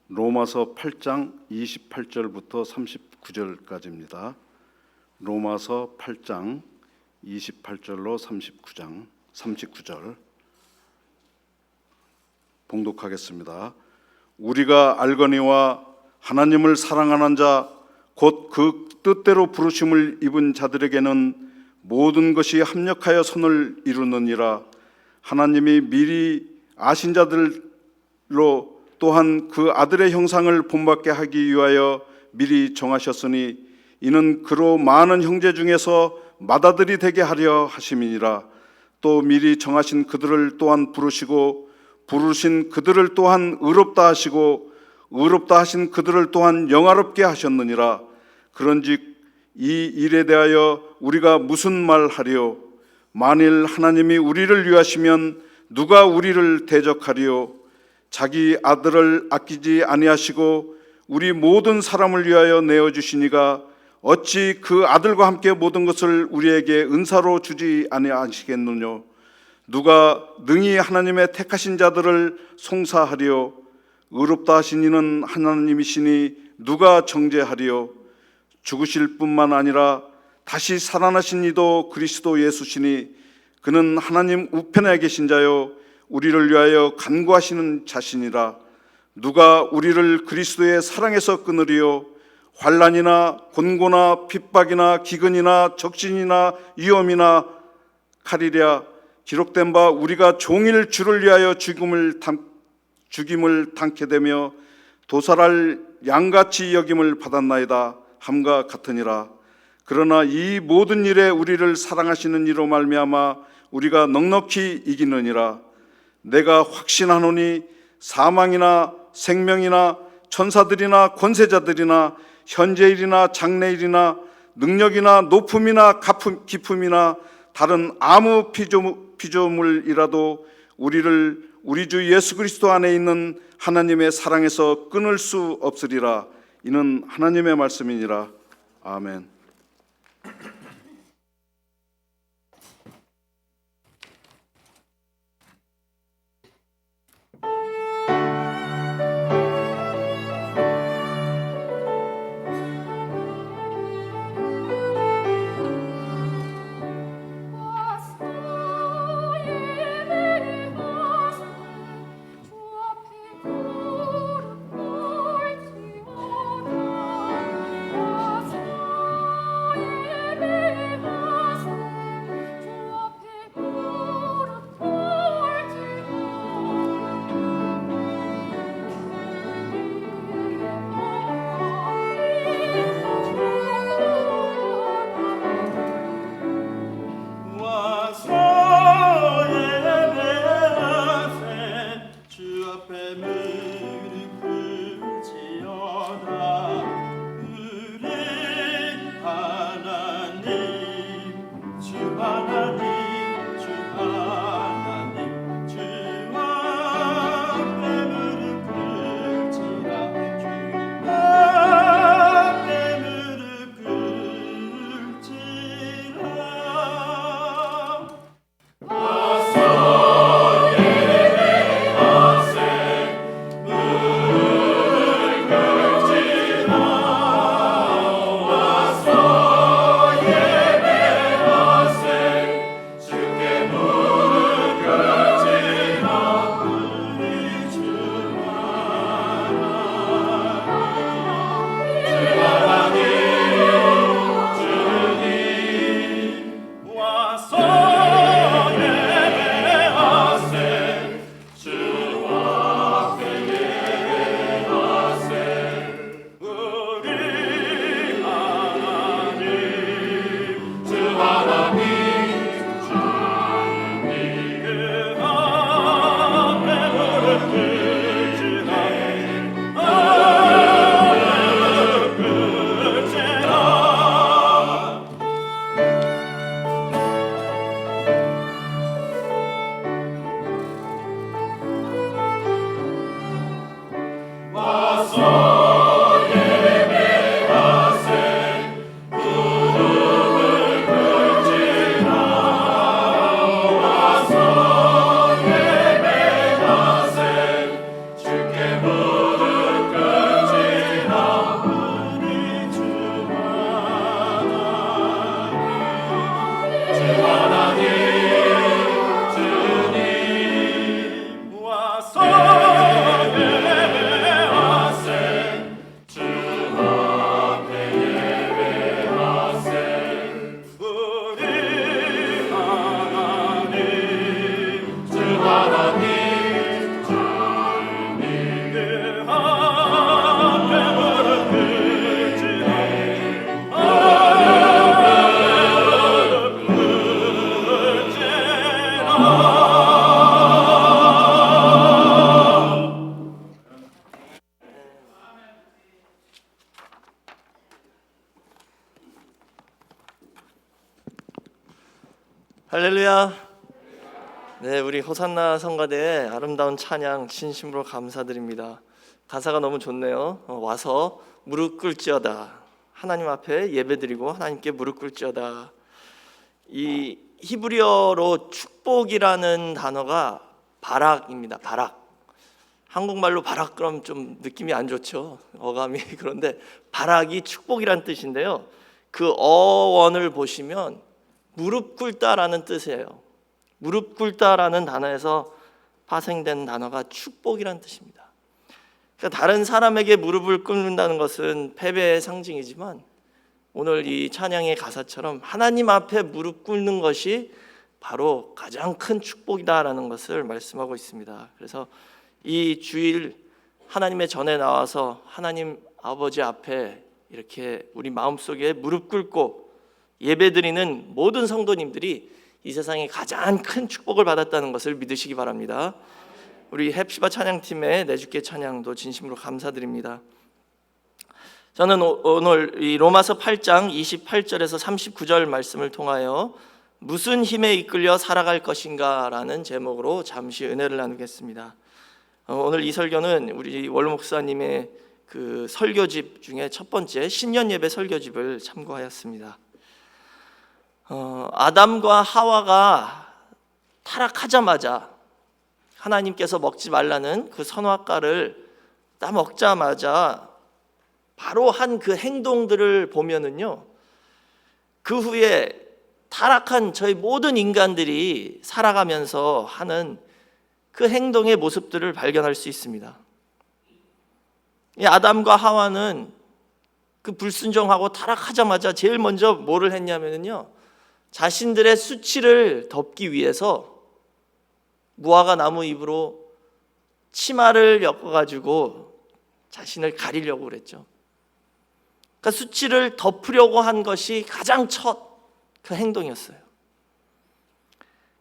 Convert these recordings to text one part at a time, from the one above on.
로마서 8장 28절부터 39절까지입니다. 로마서 8장 28절로 39절 봉독하겠습니다. 우리가 알거니와 하나님을 사랑하는 자 곧 그 뜻대로 부르심을 입은 자들에게는 모든 것이 합력하여 선을 이루느니라. 하나님이 미리 아신 자들로 또한 그 아들의 형상을 본받게 하기 위하여 미리 정하셨으니 이는 그로 많은 형제 중에서 맏아들이 되게 하려 하심이니라. 또 미리 정하신 그들을 또한 부르시고 부르신 그들을 또한 의롭다 하시고 의롭다 하신 그들을 또한 영화롭게 하셨느니라. 그런즉 이 일에 대하여 우리가 무슨 말하리요? 만일 하나님이 우리를 위하시면 누가 우리를 대적하리요? 자기 아들을 아끼지 아니하시고 우리 모든 사람을 위하여 내어주시니가 어찌 그 아들과 함께 모든 것을 우리에게 은사로 주지 아니하시겠느냐? 누가 능히 하나님의 택하신 자들을 송사하리요? 의롭다 하신 이는 하나님이시니 누가 정죄하리요? 죽으실 뿐만 아니라 다시 살아나신 이도 그리스도 예수시니 그는 하나님 우편에 계신 자요 우리를 위하여 간구하시는 자신이라. 누가 우리를 그리스도의 사랑에서 끊으리요? 환난이나 곤고나 핍박이나 기근이나 적신이나 위험이나 칼이랴. 기록된 바 우리가 종일 주를 위하여 죽임을 당케 되며 도살할 양같이 여김을 받았나이다 함과 같으니라. 그러나 이 모든 일에 우리를 사랑하시는 이로 말미암아 우리가 넉넉히 이기느니라. 내가 확신하노니 사망이나 생명이나 천사들이나 권세자들이나 현재일이나 장래일이나 능력이나 높음이나 깊음이나 다른 아무 피조물이라도 우리를 우리 주 예수 그리스도 안에 있는 하나님의 사랑에서 끊을 수 없으리라. 이는 하나님의 말씀이니라. 아멘. 할렐루야. 네, 우리 호산나 성가대의 아름다운 찬양 진심으로 감사드립니다. 가사가 너무 좋네요. 와서 무릎 꿇지어다. 하나님 앞에 예배드리고 하나님께 무릎 꿇지어다. 이 히브리어로 축복이라는 단어가 바락입니다. 바락. 한국말로 바락 그럼 좀 느낌이 안 좋죠. 어감이. 그런데 바락이 축복이란 뜻인데요. 그 어원을 보시면 무릎 꿇다라는 뜻이에요. 무릎 꿇다라는 단어에서 파생된 단어가 축복이란 뜻입니다. 그러니까 다른 사람에게 무릎을 꿇는다는 것은 패배의 상징이지만 오늘 이 찬양의 가사처럼 하나님 앞에 무릎 꿇는 것이 바로 가장 큰 축복이다라는 것을 말씀하고 있습니다. 그래서 이 주일 하나님의 전에 나와서 하나님 아버지 앞에 이렇게 우리 마음속에 무릎 꿇고 예배드리는 모든 성도님들이 이 세상에 가장 큰 축복을 받았다는 것을 믿으시기 바랍니다. 우리 헵시바 찬양팀의 내주께 찬양도 진심으로 감사드립니다. 저는 오늘 이 로마서 8장 28절에서 39절 말씀을 통하여 무슨 힘에 이끌려 살아갈 것인가 라는 제목으로 잠시 은혜를 나누겠습니다. 오늘 이 설교는 우리 원로 목사님의 그 설교집 중에 첫 번째 신년 예배 설교집을 참고하였습니다. 아담과 하와가 타락하자마자 하나님께서 먹지 말라는 그 선악과를 딱 먹자마자 바로 한 그 행동들을 보면은요, 그 후에 타락한 저희 모든 인간들이 살아가면서 하는 그 행동의 모습들을 발견할 수 있습니다. 이 아담과 하와는 그 불순종하고 타락하자마자 제일 먼저 뭐를 했냐면요, 자신들의 수치를 덮기 위해서 무화과 나무 잎으로 치마를 엮어가지고 자신을 가리려고 그랬죠. 그러니까 수치를 덮으려고 한 것이 가장 첫 그 행동이었어요.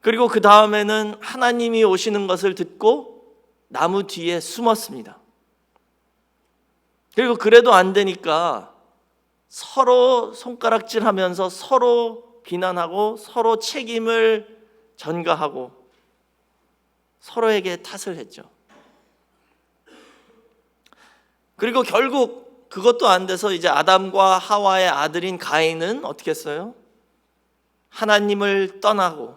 그리고 그 다음에는 하나님이 오시는 것을 듣고 나무 뒤에 숨었습니다. 그리고 그래도 안 되니까 서로 손가락질하면서 서로 비난하고 서로 책임을 전가하고 서로에게 탓을 했죠. 그리고 결국 그것도 안 돼서 이제 아담과 하와의 아들인 가인은 어떻게 했어요? 하나님을 떠나고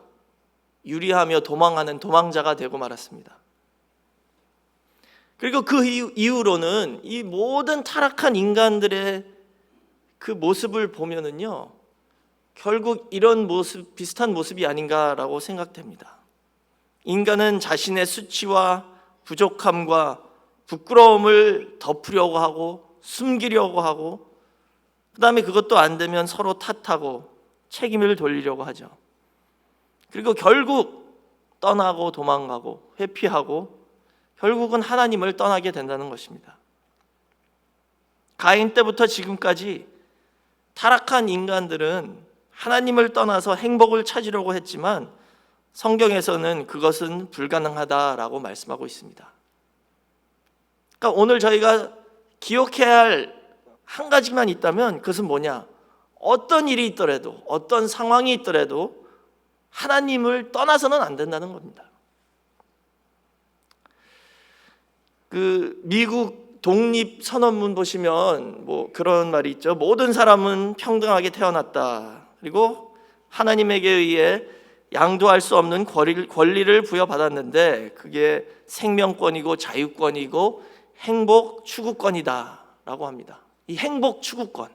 유리하며 도망하는 도망자가 되고 말았습니다. 그리고 그 이후로는 이 모든 타락한 인간들의 그 모습을 보면은요, 결국 이런 모습, 비슷한 모습이 아닌가라고 생각됩니다. 인간은 자신의 수치와 부족함과 부끄러움을 덮으려고 하고 숨기려고 하고, 그 다음에 그것도 안 되면 서로 탓하고 책임을 돌리려고 하죠. 그리고 결국 떠나고 도망가고 회피하고 결국은 하나님을 떠나게 된다는 것입니다. 가인 때부터 지금까지 타락한 인간들은 하나님을 떠나서 행복을 찾으려고 했지만 성경에서는 그것은 불가능하다라고 말씀하고 있습니다. 그러니까 오늘 저희가 기억해야 할 한 가지만 있다면 그것은 뭐냐? 어떤 일이 있더라도, 어떤 상황이 있더라도 하나님을 떠나서는 안 된다는 겁니다. 그 미국 독립선언문 보시면 뭐 그런 말이 있죠. 모든 사람은 평등하게 태어났다. 그리고 하나님에게 의해 양도할 수 없는 권리를 부여받았는데 그게 생명권이고 자유권이고 행복 추구권이다 라고 합니다. 이 행복 추구권,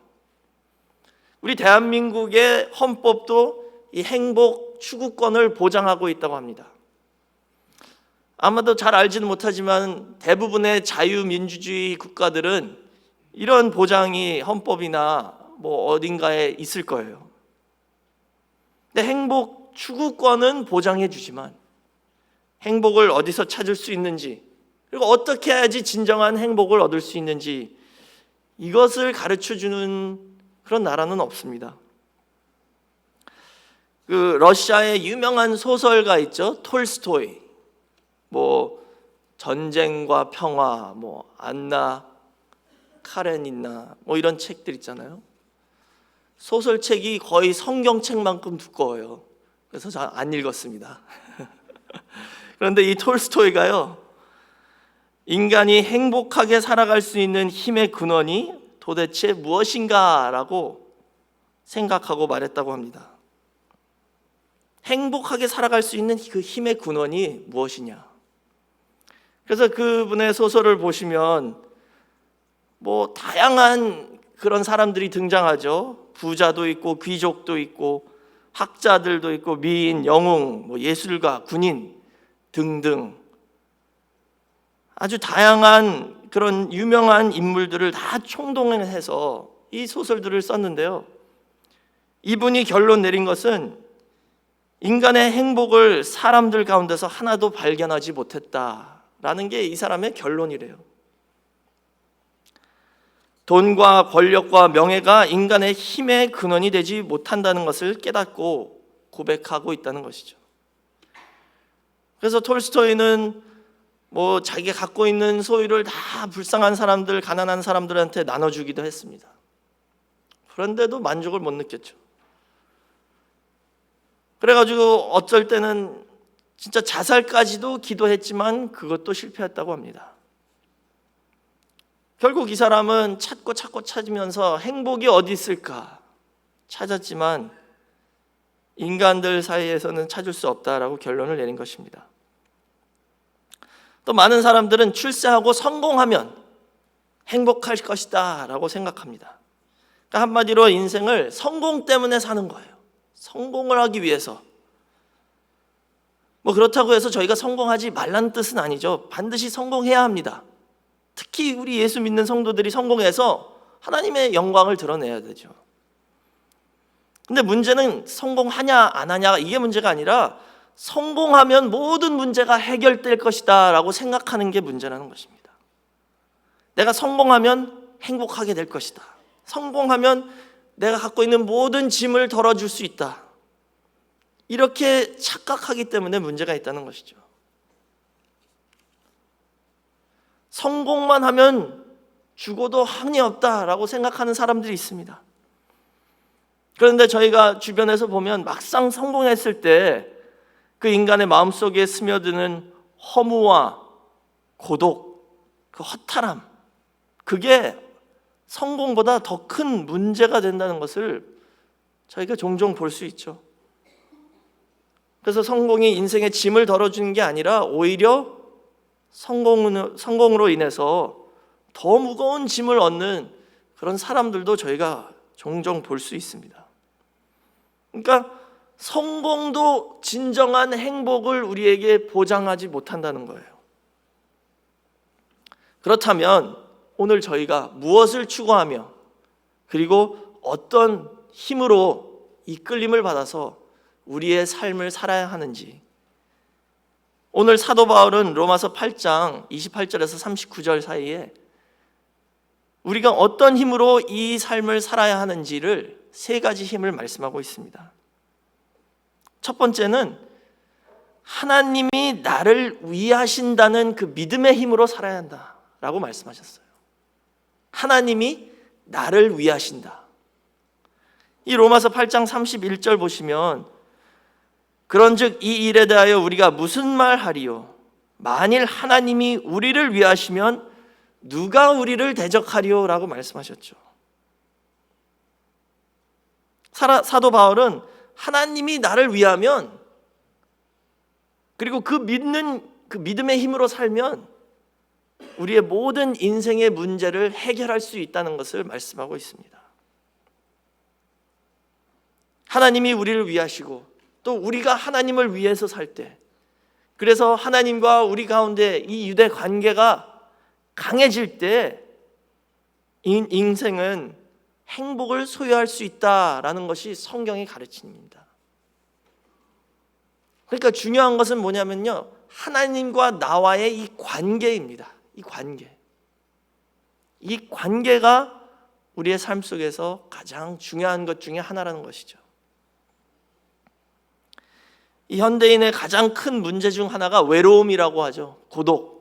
우리 대한민국의 헌법도 이 행복 추구권을 보장하고 있다고 합니다. 아마도 잘 알지는 못하지만 대부분의 자유민주주의 국가들은 이런 보장이 헌법이나 뭐 어딘가에 있을 거예요. 근데 행복 추구권은 보장해 주지만 행복을 어디서 찾을 수 있는지, 그리고 어떻게 해야지 진정한 행복을 얻을 수 있는지 이것을 가르쳐주는 그런 나라는 없습니다. 그 러시아의 유명한 소설가 있죠, 톨스토이. 뭐 전쟁과 평화, 뭐 안나 카레니나 뭐 이런 책들 있잖아요. 소설책이 거의 성경책만큼 두꺼워요. 그래서 잘 안 읽었습니다. 그런데 이 톨스토이가요, 인간이 행복하게 살아갈 수 있는 힘의 근원이 도대체 무엇인가라고 생각하고 말했다고 합니다. 행복하게 살아갈 수 있는 그 힘의 근원이 무엇이냐. 그래서 그분의 소설을 보시면 뭐 다양한 그런 사람들이 등장하죠. 부자도 있고 귀족도 있고 학자들도 있고 미인, 영웅, 뭐 예술가, 군인 등등 아주 다양한 그런 유명한 인물들을 다 총동원해서 이 소설들을 썼는데요. 이분이 결론 내린 것은 인간의 행복을 사람들 가운데서 하나도 발견하지 못했다라는 게 이 사람의 결론이래요. 돈과 권력과 명예가 인간의 힘의 근원이 되지 못한다는 것을 깨닫고 고백하고 있다는 것이죠. 그래서 톨스토이는 뭐 자기가 갖고 있는 소유를 다 불쌍한 사람들, 가난한 사람들한테 나눠주기도 했습니다. 그런데도 만족을 못 느꼈죠. 그래가지고 어쩔 때는 진짜 자살까지도 기도했지만 그것도 실패했다고 합니다. 결국 이 사람은 찾고 찾으면서 행복이 어디 있을까 찾았지만 인간들 사이에서는 찾을 수 없다라고 결론을 내린 것입니다. 또 많은 사람들은 출세하고 성공하면 행복할 것이다 라고 생각합니다. 그러니까 한마디로 인생을 성공 때문에 사는 거예요. 성공을 하기 위해서. 뭐 그렇다고 해서 저희가 성공하지 말라는 뜻은 아니죠. 반드시 성공해야 합니다. 특히 우리 예수 믿는 성도들이 성공해서 하나님의 영광을 드러내야 되죠. 근데 문제는 성공하냐 안 하냐 이게 문제가 아니라 성공하면 모든 문제가 해결될 것이다 라고 생각하는 게 문제라는 것입니다. 내가 성공하면 행복하게 될 것이다. 성공하면 내가 갖고 있는 모든 짐을 덜어줄 수 있다. 이렇게 착각하기 때문에 문제가 있다는 것이죠. 성공만 하면 죽어도 한이 없다라고 생각하는 사람들이 있습니다. 그런데 저희가 주변에서 보면 막상 성공했을 때 그 인간의 마음속에 스며드는 허무와 고독, 그 허탈함, 그게 성공보다 더 큰 문제가 된다는 것을 저희가 종종 볼 수 있죠. 그래서 성공이 인생의 짐을 덜어주는 게 아니라 오히려 성공으로 인해서 더 무거운 짐을 얻는 그런 사람들도 저희가 종종 볼 수 있습니다. 그러니까 성공도 진정한 행복을 우리에게 보장하지 못한다는 거예요. 그렇다면 오늘 저희가 무엇을 추구하며 그리고 어떤 힘으로 이끌림을 받아서 우리의 삶을 살아야 하는지, 오늘 사도 바울은 로마서 8장 28절에서 39절 사이에 우리가 어떤 힘으로 이 삶을 살아야 하는지를 세 가지 힘을 말씀하고 있습니다. 첫 번째는 하나님이 나를 위하신다는 그 믿음의 힘으로 살아야 한다라고 말씀하셨어요. 하나님이 나를 위하신다. 이 로마서 8장 31절 보시면 그런즉 이 일에 대하여 우리가 무슨 말하리요? 만일 하나님이 우리를 위하시면 누가 우리를 대적하리요? 라고 말씀하셨죠. 사도 바울은 하나님이 나를 위하면, 그리고 그 믿음의 힘으로 살면 우리의 모든 인생의 문제를 해결할 수 있다는 것을 말씀하고 있습니다. 하나님이 우리를 위하시고 또 우리가 하나님을 위해서 살 때, 그래서 하나님과 우리 가운데 이 유대 관계가 강해질 때 인생은 행복을 소유할 수 있다라는 것이 성경의 가르침입니다. 그러니까 중요한 것은 뭐냐면요, 하나님과 나와의 이 관계입니다. 이 관계가 우리의 삶 속에서 가장 중요한 것 중에 하나라는 것이죠. 이 현대인의 가장 큰 문제 중 하나가 외로움이라고 하죠. 고독.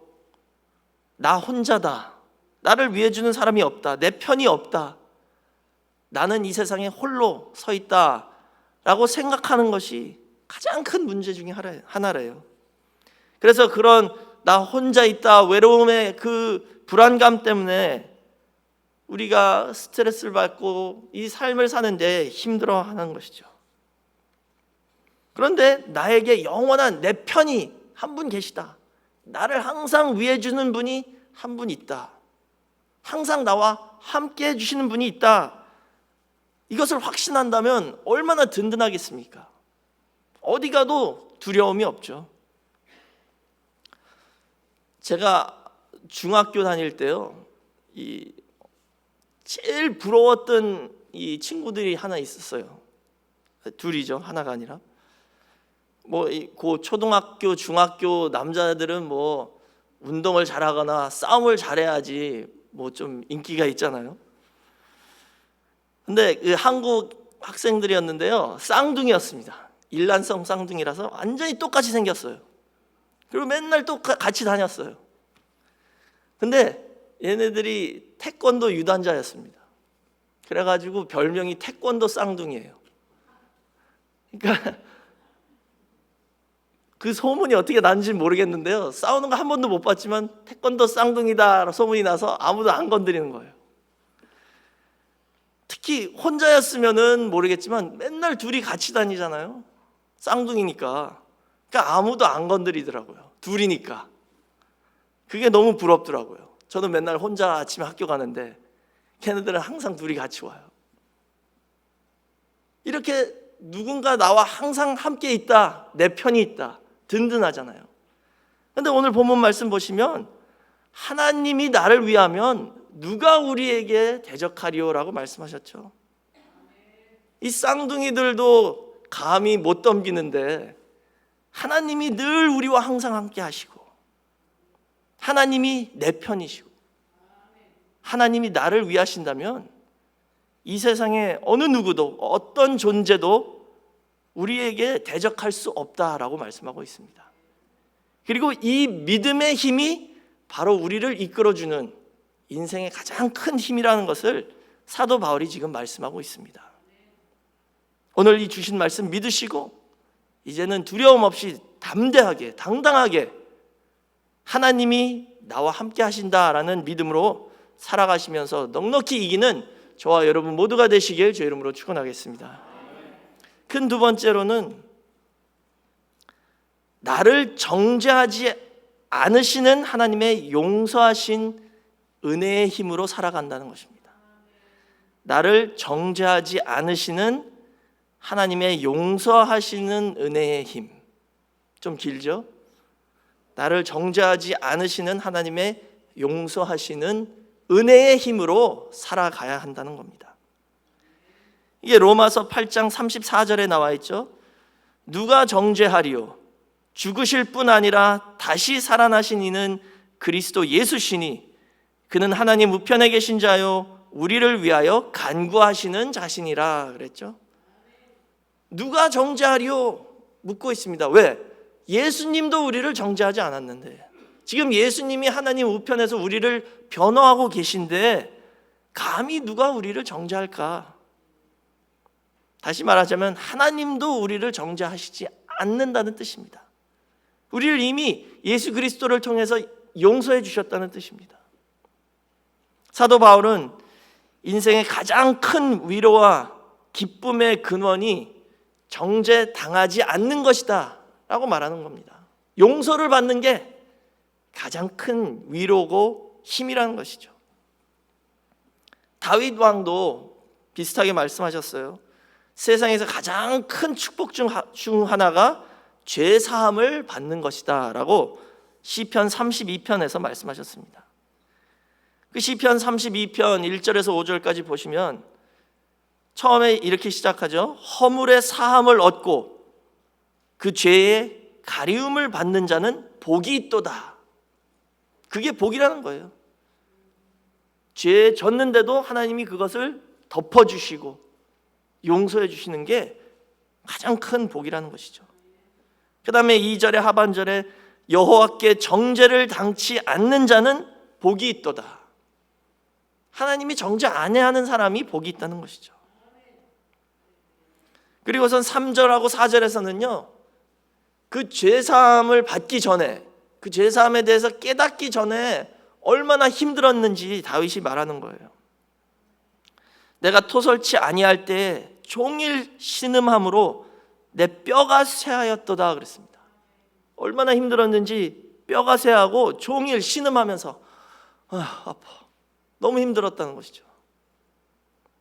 나 혼자다. 나를 위해주는 사람이 없다. 내 편이 없다. 나는 이 세상에 홀로 서 있다 라고 생각하는 것이 가장 큰 문제 중에 하나래요. 그래서 그런 나 혼자 있다 외로움의 그 불안감 때문에 우리가 스트레스를 받고 이 삶을 사는데 힘들어하는 것이죠. 그런데 나에게 영원한 내 편이 한 분 계시다. 나를 항상 위해 주는 분이 한 분 있다. 항상 나와 함께 해주시는 분이 있다. 이것을 확신한다면 얼마나 든든하겠습니까? 어디 가도 두려움이 없죠. 제가 중학교 다닐 때요, 제일 부러웠던 이 친구들이 하나 있었어요. 둘이죠, 하나가 아니라. 그 초등학교, 중학교 남자들은 운동을 잘하거나 싸움을 잘해야지 좀 인기가 있잖아요. 근데 그 한국 학생들이었는데요, 쌍둥이였습니다. 일란성 쌍둥이라서 완전히 똑같이 생겼어요. 그리고 맨날 같이 다녔어요. 근데 얘네들이 태권도 유단자였습니다. 그래가지고 별명이 태권도 쌍둥이에요. 그러니까 그 소문이 어떻게 났는지 모르겠는데요, 싸우는 거 한 번도 못 봤지만 태권도 쌍둥이다 소문이 나서 아무도 안 건드리는 거예요. 특히 혼자였으면은 모르겠지만 맨날 둘이 같이 다니잖아요. 쌍둥이니까. 그러니까 아무도 안 건드리더라고요. 둘이니까. 그게 너무 부럽더라고요. 저는 맨날 혼자 아침에 학교 가는데 걔네들은 항상 둘이 같이 와요. 이렇게 누군가 나와 항상 함께 있다, 내 편이 있다, 든든하잖아요. 그런데 오늘 본문 말씀 보시면 하나님이 나를 위하면 누가 우리에게 대적하리오라고 말씀하셨죠. 이 쌍둥이들도 감히 못 덤비는데 하나님이 늘 우리와 항상 함께 하시고, 하나님이 내 편이시고, 하나님이 나를 위하신다면 이 세상에 어느 누구도, 어떤 존재도 우리에게 대적할 수 없다라고 말씀하고 있습니다. 그리고 이 믿음의 힘이 바로 우리를 이끌어주는 인생의 가장 큰 힘이라는 것을 사도 바울이 지금 말씀하고 있습니다. 오늘 이 주신 말씀 믿으시고 이제는 두려움 없이 담대하게, 당당하게 하나님이 나와 함께 하신다라는 믿음으로 살아가시면서 넉넉히 이기는 저와 여러분 모두가 되시길 주의 이름으로 축원하겠습니다. 큰 두 번째로는 나를 정죄하지 않으시는 하나님의 용서하신 은혜의 힘으로 살아간다는 것입니다. 나를 정죄하지 않으시는 하나님의 용서하시는 은혜의 힘. 좀 길죠? 나를 정죄하지 않으시는 하나님의 용서하시는 은혜의 힘으로 살아가야 한다는 겁니다. 이게 로마서 8장 34절에 나와 있죠. 누가 정죄하리요? 죽으실 뿐 아니라 다시 살아나신 이는 그리스도 예수시니 그는 하나님 우편에 계신 자요 우리를 위하여 간구하시는 자신이라 그랬죠. 누가 정죄하리요? 묻고 있습니다. 왜? 예수님도 우리를 정죄하지 않았는데, 지금 예수님이 하나님 우편에서 우리를 변호하고 계신데 감히 누가 우리를 정죄할까? 다시 말하자면 하나님도 우리를 정죄하시지 않는다는 뜻입니다. 우리를 이미 예수 그리스도를 통해서 용서해 주셨다는 뜻입니다. 사도 바울은 인생의 가장 큰 위로와 기쁨의 근원이 정죄당하지 않는 것이다 라고 말하는 겁니다. 용서를 받는 게 가장 큰 위로고 힘이라는 것이죠. 다윗 왕도 비슷하게 말씀하셨어요. 세상에서 가장 큰 축복 중 하나가 죄 사함을 받는 것이다 라고 시편 32편에서 말씀하셨습니다. 그 시편 32편 1절에서 5절까지 보시면 처음에 이렇게 시작하죠. 허물의 사함을 얻고 그 죄의 가리움을 받는 자는 복이 있도다. 그게 복이라는 거예요. 죄에 졌는데도 하나님이 그것을 덮어주시고 용서해 주시는 게 가장 큰 복이라는 것이죠. 그 다음에 2절의 하반절에 여호와께 정죄를 당치 않는 자는 복이 있도다. 하나님이 정죄 안 해야 하는 사람이 복이 있다는 것이죠. 그리고선 3절하고 4절에서는요 그 죄사함을 받기 전에, 그 죄사함에 대해서 깨닫기 전에 얼마나 힘들었는지 다윗이 말하는 거예요. 내가 토설치 아니할 때에 종일 신음함으로 내 뼈가 쇠하였도다 그랬습니다. 얼마나 힘들었는지 뼈가 쇠하고 종일 신음하면서 아파, 너무 힘들었다는 것이죠.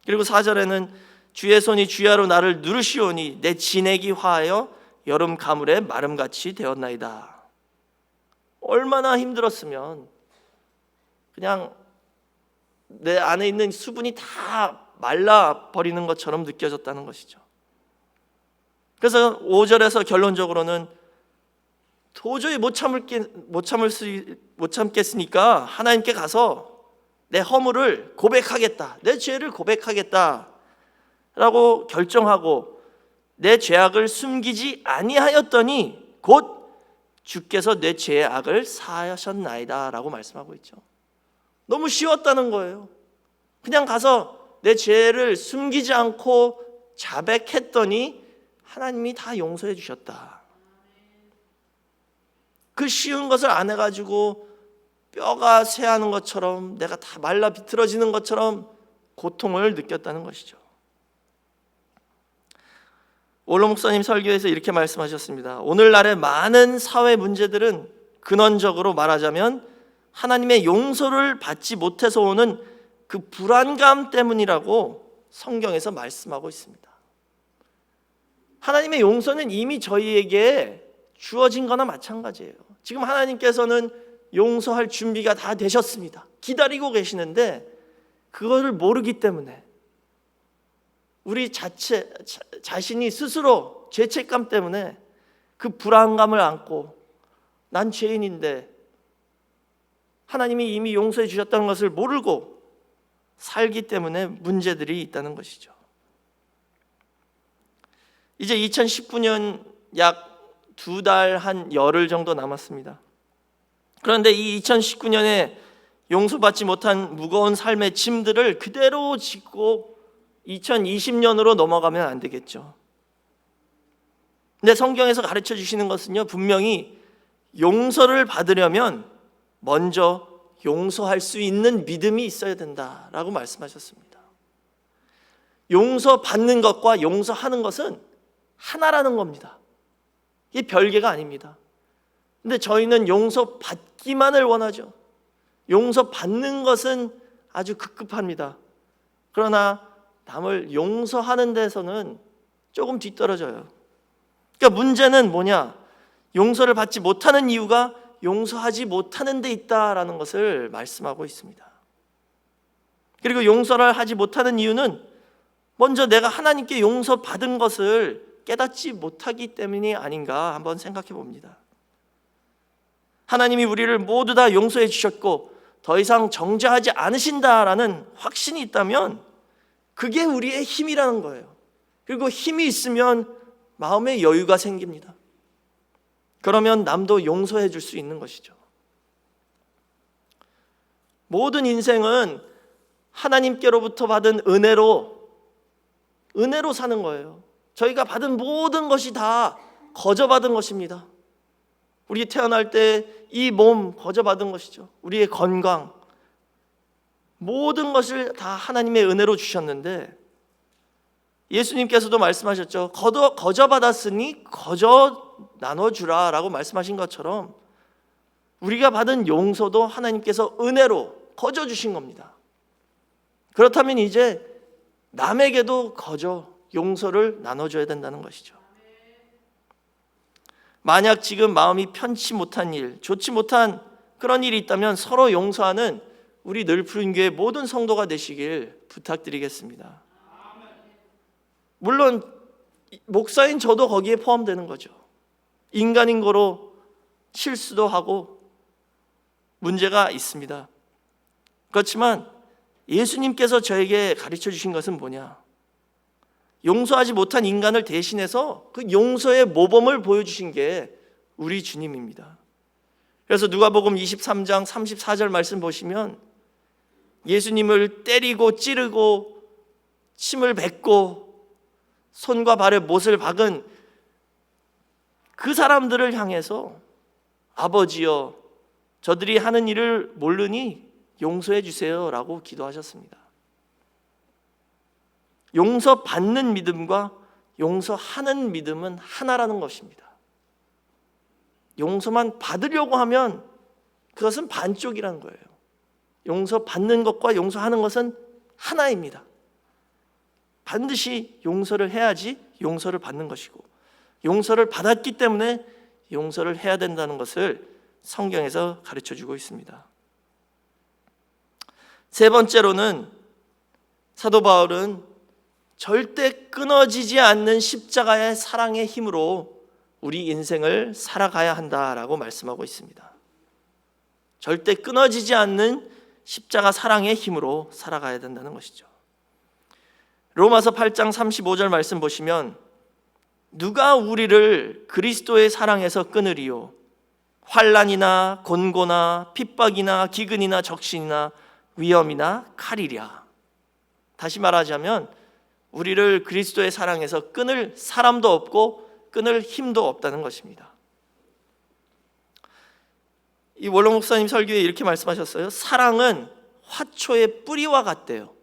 그리고 4절에는 주의 손이 주야로 나를 누르시오니 내 진액이 화하여 여름 가물에 마름같이 되었나이다. 얼마나 힘들었으면 그냥 내 안에 있는 수분이 다 말라버리는 것처럼 느껴졌다는 것이죠. 그래서 5절에서 결론적으로는 도저히 못 참겠으니까 하나님께 가서 내 허물을 고백하겠다, 내 죄를 고백하겠다 라고 결정하고 내 죄악을 숨기지 아니하였더니 곧 주께서 내 죄의 악을 사하셨나이다 라고 말씀하고 있죠. 너무 쉬웠다는 거예요. 그냥 가서 내 죄를 숨기지 않고 자백했더니 하나님이 다 용서해 주셨다. 그 쉬운 것을 안 해가지고 뼈가 쇠하는 것처럼, 내가 다 말라 비틀어지는 것처럼 고통을 느꼈다는 것이죠. 올로 목사님 설교에서 이렇게 말씀하셨습니다. 오늘날의 많은 사회 문제들은 근원적으로 말하자면 하나님의 용서를 받지 못해서 오는 그 불안감 때문이라고 성경에서 말씀하고 있습니다. 하나님의 용서는 이미 저희에게 주어진 거나 마찬가지예요. 지금 하나님께서는 용서할 준비가 다 되셨습니다. 기다리고 계시는데 그거를 모르기 때문에 우리 자신이 스스로 죄책감 때문에 그 불안감을 안고 난 죄인인데 하나님이 이미 용서해 주셨다는 것을 모르고 살기 때문에 문제들이 있다는 것이죠. 이제 2019년 약 2달 한 열흘 정도 남았습니다. 그런데 이 2019년에 용서받지 못한 무거운 삶의 짐들을 그대로 짓고 2020년으로 넘어가면 안 되겠죠. 근데 성경에서 가르쳐 주시는 것은요, 분명히 용서를 받으려면 먼저 용서할 수 있는 믿음이 있어야 된다라고 말씀하셨습니다. 용서받는 것과 용서하는 것은 하나라는 겁니다. 이게 별개가 아닙니다. 근데 저희는 용서받기만을 원하죠. 용서받는 것은 아주 급급합니다. 그러나 남을 용서하는 데서는 조금 뒤떨어져요. 그러니까 문제는 뭐냐? 용서를 받지 못하는 이유가 용서하지 못하는 데 있다라는 것을 말씀하고 있습니다. 그리고 용서를 하지 못하는 이유는 먼저 내가 하나님께 용서받은 것을 깨닫지 못하기 때문이 아닌가 한번 생각해 봅니다. 하나님이 우리를 모두 다 용서해 주셨고 더 이상 정죄하지 않으신다라는 확신이 있다면 그게 우리의 힘이라는 거예요. 그리고 힘이 있으면 마음의 여유가 생깁니다. 그러면 남도 용서해 줄 수 있는 것이죠. 모든 인생은 하나님께로부터 받은 은혜로 사는 거예요. 저희가 받은 모든 것이 다 거저받은 것입니다. 우리 태어날 때 이 몸 거저받은 것이죠. 우리의 건강, 모든 것을 다 하나님의 은혜로 주셨는데 예수님께서도 말씀하셨죠. 거저받았으니 거저 나눠주라 라고 말씀하신 것처럼 우리가 받은 용서도 하나님께서 은혜로 거저 주신 겁니다. 그렇다면 이제 남에게도 거저 용서를 나눠줘야 된다는 것이죠. 만약 지금 마음이 편치 못한 일, 좋지 못한 그런 일이 있다면 서로 용서하는 우리 늘푸른 교회 모든 성도가 되시길 부탁드리겠습니다. 물론 목사인 저도 거기에 포함되는 거죠. 인간인 거로 실수도 하고 문제가 있습니다. 그렇지만 예수님께서 저에게 가르쳐 주신 것은 뭐냐? 용서하지 못한 인간을 대신해서 그 용서의 모범을 보여주신 게 우리 주님입니다. 그래서 누가복음 23장 34절 말씀 보시면 예수님을 때리고 찌르고 침을 뱉고 손과 발에 못을 박은 그 사람들을 향해서 아버지여 저들이 하는 일을 모르니 용서해 주세요라고 기도하셨습니다. 용서받는 믿음과 용서하는 믿음은 하나라는 것입니다. 용서만 받으려고 하면 그것은 반쪽이라는 거예요. 용서받는 것과 용서하는 것은 하나입니다. 반드시 용서를 해야지 용서를 받는 것이고, 용서를 받았기 때문에 용서를 해야 된다는 것을 성경에서 가르쳐주고 있습니다. 세 번째로는 사도 바울은 절대 끊어지지 않는 십자가의 사랑의 힘으로 우리 인생을 살아가야 한다라고 말씀하고 있습니다. 절대 끊어지지 않는 십자가 사랑의 힘으로 살아가야 된다는 것이죠. 로마서 8장 35절 말씀 보시면 누가 우리를 그리스도의 사랑에서 끊으리요? 환난이나 곤고나 핍박이나 기근이나 적신이나 위험이나 칼이랴. 다시 말하자면 우리를 그리스도의 사랑에서 끊을 사람도 없고 끊을 힘도 없다는 것입니다. 이 원로 목사님 설교에 이렇게 말씀하셨어요. 사랑은 화초의 뿌리와 같대요.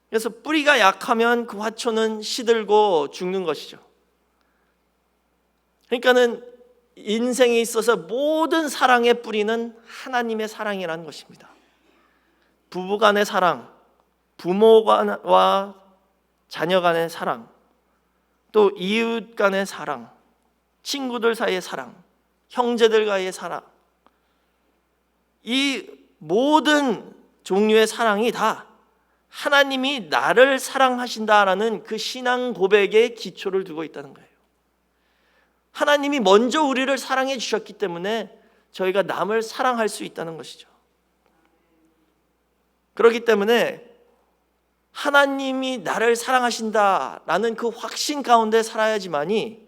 그래서 뿌리가 약하면 그 화초는 시들고 죽는 것이죠. 그러니까는 인생에 있어서 모든 사랑의 뿌리는 하나님의 사랑이라는 것입니다. 부부 간의 사랑, 부모와 자녀 간의 사랑, 또 이웃 간의 사랑, 친구들 사이의 사랑, 형제들과의 사랑, 이 모든 종류의 사랑이 다 하나님이 나를 사랑하신다라는 그 신앙 고백에 기초를 두고 있다는 거예요. 하나님이 먼저 우리를 사랑해 주셨기 때문에 저희가 남을 사랑할 수 있다는 것이죠. 그렇기 때문에 하나님이 나를 사랑하신다라는 그 확신 가운데 살아야지만이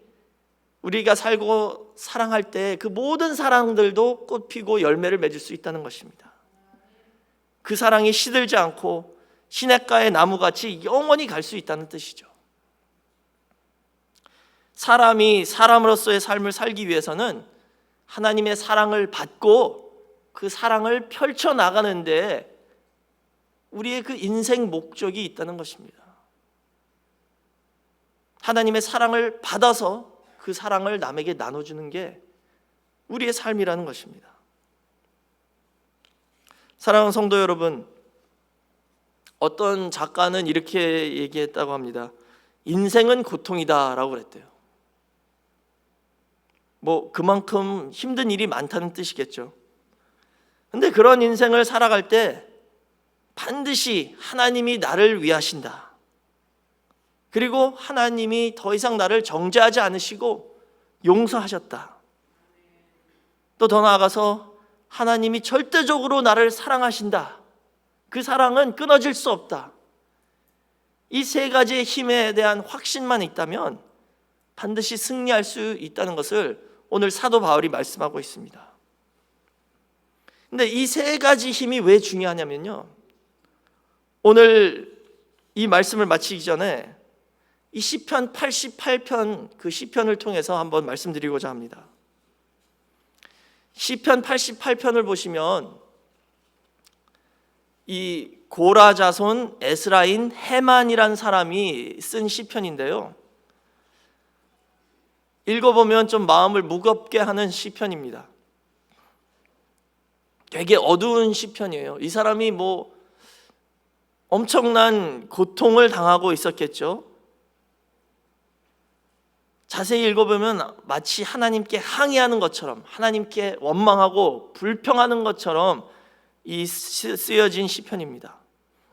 우리가 살고 사랑할 때 그 모든 사랑들도 꽃피고 열매를 맺을 수 있다는 것입니다. 그 사랑이 시들지 않고 시냇가의 나무같이 영원히 갈 수 있다는 뜻이죠. 사람이 사람으로서의 삶을 살기 위해서는 하나님의 사랑을 받고 그 사랑을 펼쳐나가는데 우리의 그 인생 목적이 있다는 것입니다. 하나님의 사랑을 받아서 그 사랑을 남에게 나눠주는 게 우리의 삶이라는 것입니다. 사랑하는 성도 여러분, 어떤 작가는 이렇게 얘기했다고 합니다. 인생은 고통이다 라고 그랬대요. 그만큼 힘든 일이 많다는 뜻이겠죠. 근데 그런 인생을 살아갈 때 반드시 하나님이 나를 위하신다. 그리고 하나님이 더 이상 나를 정죄하지 않으시고 용서하셨다. 또 더 나아가서 하나님이 절대적으로 나를 사랑하신다. 그 사랑은 끊어질 수 없다. 이 세 가지의 힘에 대한 확신만 있다면 반드시 승리할 수 있다는 것을 오늘 사도 바울이 말씀하고 있습니다. 근데 이 세 가지 힘이 왜 중요하냐면요, 오늘 이 말씀을 마치기 전에 이 시편 88편 그 시편을 통해서 한번 말씀드리고자 합니다. 시편 88편을 보시면 이 고라 자손 에스라인 헤만이라는 사람이 쓴 시편인데요, 읽어보면 좀 마음을 무겁게 하는 시편입니다. 되게 어두운 시편이에요. 이 사람이 엄청난 고통을 당하고 있었겠죠. 자세히 읽어보면 마치 하나님께 항의하는 것처럼, 하나님께 원망하고 불평하는 것처럼 쓰여진 시편입니다.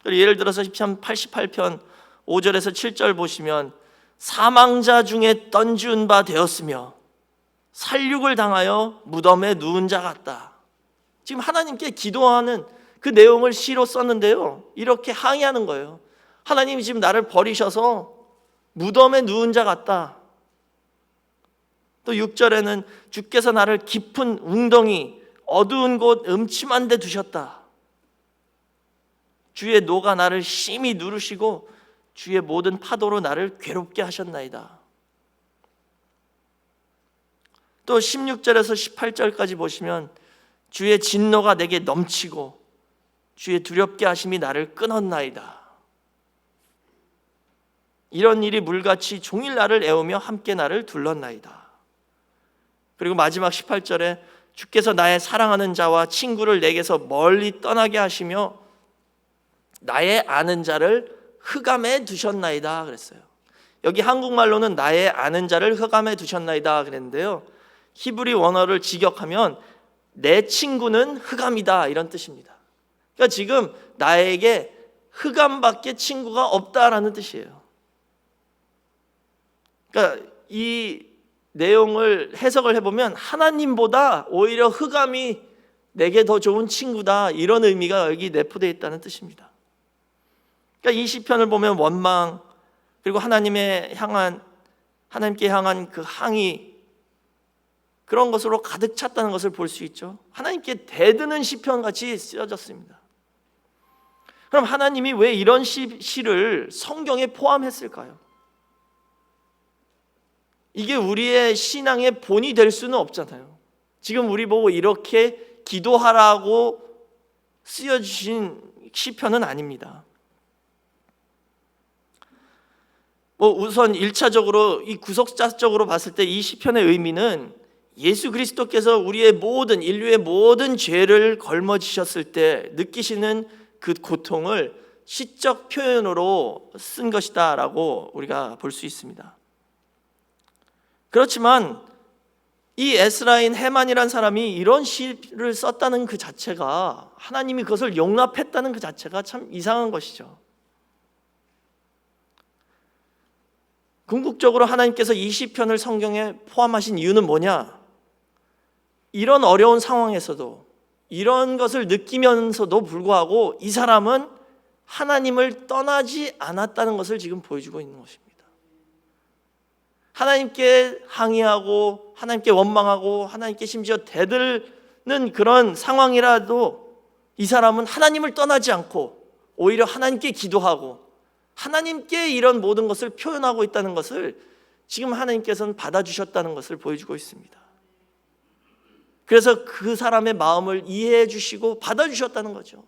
예를 들어서 시편 88편 5절에서 7절 보시면 사망자 중에 던지운 바 되었으며 살육을 당하여 무덤에 누운 자 같다. 지금 하나님께 기도하는 그 내용을 시로 썼는데요, 이렇게 항의하는 거예요. 하나님이 지금 나를 버리셔서 무덤에 누운 자 같다. 또 6절에는 주께서 나를 깊은 웅덩이 어두운 곳 음침한 데 두셨다. 주의 노가 나를 심히 누르시고 주의 모든 파도로 나를 괴롭게 하셨나이다. 또 16절에서 18절까지 보시면 주의 진노가 내게 넘치고 주의 두렵게 하심이 나를 끊었나이다. 이런 일이 물같이 종일 나를 애우며 함께 나를 둘렀나이다. 그리고 마지막 18절에 주께서 나의 사랑하는 자와 친구를 내게서 멀리 떠나게 하시며 나의 아는 자를 흑암에 두셨나이다 그랬어요. 여기 한국말로는 나의 아는 자를 흑암에 두셨나이다 그랬는데요, 히브리 원어를 직역하면 내 친구는 흑암이다 이런 뜻입니다. 그러니까 지금 나에게 흑암밖에 친구가 없다라는 뜻이에요. 그러니까 이 내용을 해석을 해보면 하나님보다 오히려 흑암이 내게 더 좋은 친구다, 이런 의미가 여기 내포되어 있다는 뜻입니다. 그러니까 이 시편을 보면 원망, 그리고 하나님께 향한 그 항의, 그런 것으로 가득 찼다는 것을 볼 수 있죠. 하나님께 대드는 시편같이 쓰여졌습니다. 그럼 하나님이 왜 이런 시를 성경에 포함했을까요? 이게 우리의 신앙의 본이 될 수는 없잖아요. 지금 우리 보고 이렇게 기도하라고 쓰여주신 시편은 아닙니다. 우선 1차적으로 이 구속자적으로 봤을 때 이 시편의 의미는 예수 그리스도께서 우리의 모든 인류의 모든 죄를 걸머지셨을 때 느끼시는 그 고통을 시적 표현으로 쓴 것이다라고 우리가 볼 수 있습니다. 그렇지만 이 에스라인 헤만이란 사람이 이런 시를 썼다는 그 자체가, 하나님이 그것을 용납했다는 그 자체가 참 이상한 것이죠. 궁극적으로 하나님께서 이 시편을 성경에 포함하신 이유는 뭐냐? 이런 어려운 상황에서도, 이런 것을 느끼면서도 불구하고 이 사람은 하나님을 떠나지 않았다는 것을 지금 보여주고 있는 것입니다. 하나님께 항의하고 하나님께 원망하고 하나님께 심지어 대들는 그런 상황이라도 이 사람은 하나님을 떠나지 않고 오히려 하나님께 기도하고 하나님께 이런 모든 것을 표현하고 있다는 것을 지금 하나님께서는 받아주셨다는 것을 보여주고 있습니다. 그래서 그 사람의 마음을 이해해 주시고 받아주셨다는 거죠.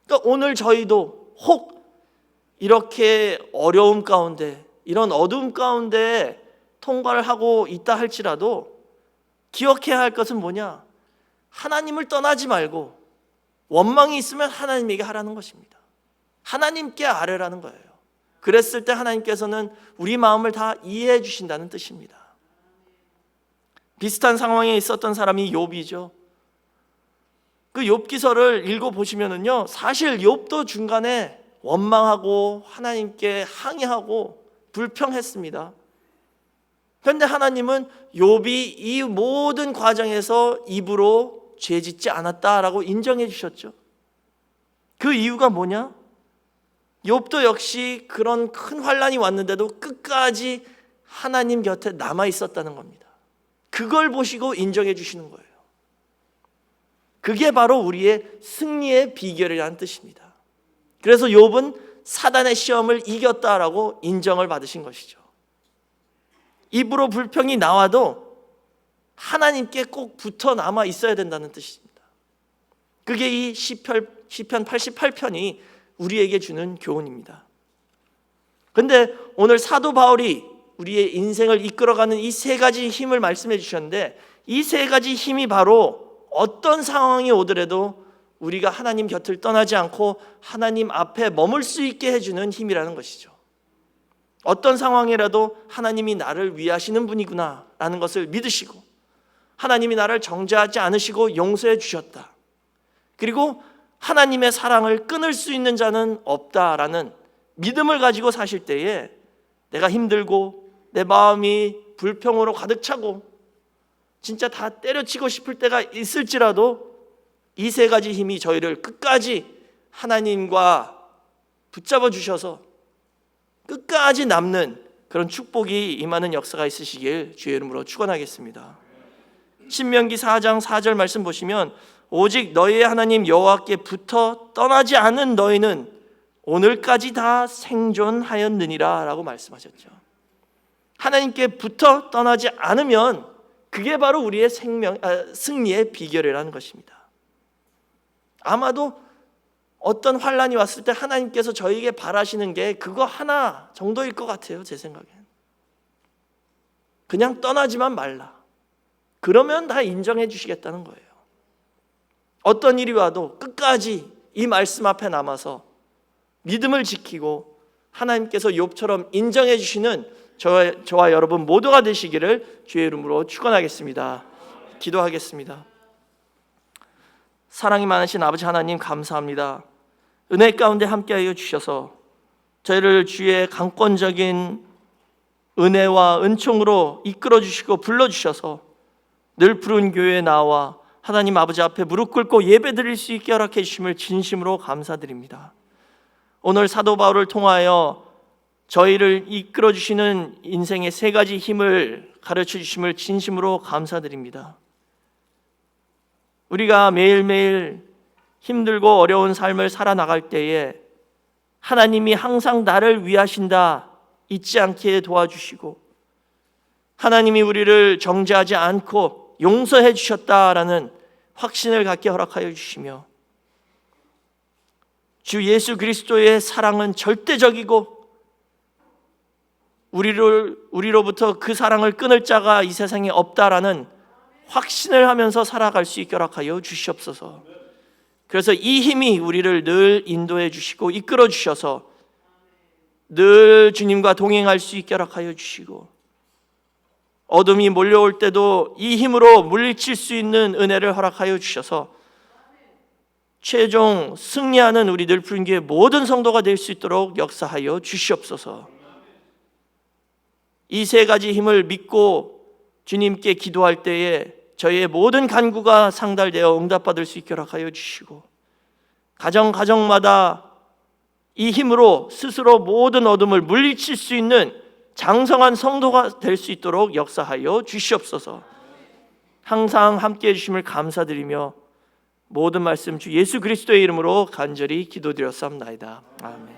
그러니까 오늘 저희도 혹 이렇게 어려움 가운데, 이런 어두움 가운데 통과를 하고 있다 할지라도 기억해야 할 것은 뭐냐? 하나님을 떠나지 말고 원망이 있으면 하나님에게 하라는 것입니다. 하나님께 아뢰라는 거예요. 그랬을 때 하나님께서는 우리 마음을 다 이해해 주신다는 뜻입니다. 비슷한 상황에 있었던 사람이 욥이죠. 그 욥기서를 읽어보시면은요, 사실 욥도 중간에 원망하고 하나님께 항의하고 불평했습니다. 그런데 하나님은 욥이 이 모든 과정에서 입으로 죄짓지 않았다라고 인정해 주셨죠. 그 이유가 뭐냐? 욥도 역시 그런 큰 환난이 왔는데도 끝까지 하나님 곁에 남아 있었다는 겁니다. 그걸 보시고 인정해 주시는 거예요. 그게 바로 우리의 승리의 비결이라는 뜻입니다. 그래서 욥은 사단의 시험을 이겼다라고 인정을 받으신 것이죠. 입으로 불평이 나와도 하나님께 꼭 붙어 남아 있어야 된다는 뜻입니다. 그게 이 시편 88편이 우리에게 주는 교훈입니다. 그런데 오늘 사도 바울이 우리의 인생을 이끌어가는 이 세 가지 힘을 말씀해 주셨는데, 이 세 가지 힘이 바로 어떤 상황이 오더라도 우리가 하나님 곁을 떠나지 않고 하나님 앞에 머물 수 있게 해주는 힘이라는 것이죠. 어떤 상황이라도 하나님이 나를 위하시는 분이구나 라는 것을 믿으시고, 하나님이 나를 정죄하지 않으시고 용서해 주셨다, 그리고 하나님의 사랑을 끊을 수 있는 자는 없다라는 믿음을 가지고 사실 때에 내가 힘들고 내 마음이 불평으로 가득 차고 진짜 다 때려치고 싶을 때가 있을지라도 이 세 가지 힘이 저희를 끝까지 하나님과 붙잡아 주셔서 끝까지 남는 그런 축복이 임하는 역사가 있으시길 주의 이름으로 축원하겠습니다. 신명기 4장 4절 말씀 보시면 오직 너희의 하나님 여호와께 붙어 떠나지 않은 너희는 오늘까지 다 생존하였느니라 라고 말씀하셨죠. 하나님께 붙어 떠나지 않으면 그게 바로 우리의 승리의 비결이라는 것입니다. 아마도 어떤 환난이 왔을 때 하나님께서 저에게 바라시는 게 그거 하나 정도일 것 같아요. 제 생각엔. 그냥 떠나지만 말라. 그러면 다 인정해 주시겠다는 거예요. 어떤 일이 와도 끝까지 이 말씀 앞에 남아서 믿음을 지키고 하나님께서 욥처럼 인정해 주시는 저와 여러분 모두가 되시기를 주의 이름으로 축원하겠습니다. 기도하겠습니다. 사랑이 많으신 아버지 하나님 감사합니다. 은혜 가운데 함께하여 주셔서 저희를 주의 강권적인 은혜와 은총으로 이끌어 주시고 불러 주셔서 늘 푸른 교회에 나와 하나님 아버지 앞에 무릎 꿇고 예배드릴 수 있게 허락해 주심을 진심으로 감사드립니다. 오늘 사도 바울을 통하여 저희를 이끌어 주시는 인생의 세 가지 힘을 가르쳐 주심을 진심으로 감사드립니다. 우리가 매일매일 힘들고 어려운 삶을 살아나갈 때에 하나님이 항상 나를 위하신다 잊지 않게 도와주시고 하나님이 우리를 정죄하지 않고 용서해 주셨다라는 확신을 갖게 허락하여 주시며 주 예수 그리스도의 사랑은 절대적이고 우리로부터 그 사랑을 끊을 자가 이 세상에 없다라는 확신을 하면서 살아갈 수 있게 허락하여 주시옵소서. 그래서 이 힘이 우리를 늘 인도해 주시고 이끌어 주셔서 늘 주님과 동행할 수 있게 허락하여 주시고 어둠이 몰려올 때도 이 힘으로 물리칠 수 있는 은혜를 허락하여 주셔서 최종 승리하는 우리들 푸른 교회 모든 성도가 될 수 있도록 역사하여 주시옵소서. 이 세 가지 힘을 믿고 주님께 기도할 때에 저희의 모든 간구가 상달되어 응답받을 수 있게 허락하여 주시고 가정마다 이 힘으로 스스로 모든 어둠을 물리칠 수 있는 장성한 성도가 될 수 있도록 역사하여 주시옵소서. 항상 함께해 주심을 감사드리며 모든 말씀 주 예수 그리스도의 이름으로 간절히 기도드렸사옵나이다. 아멘.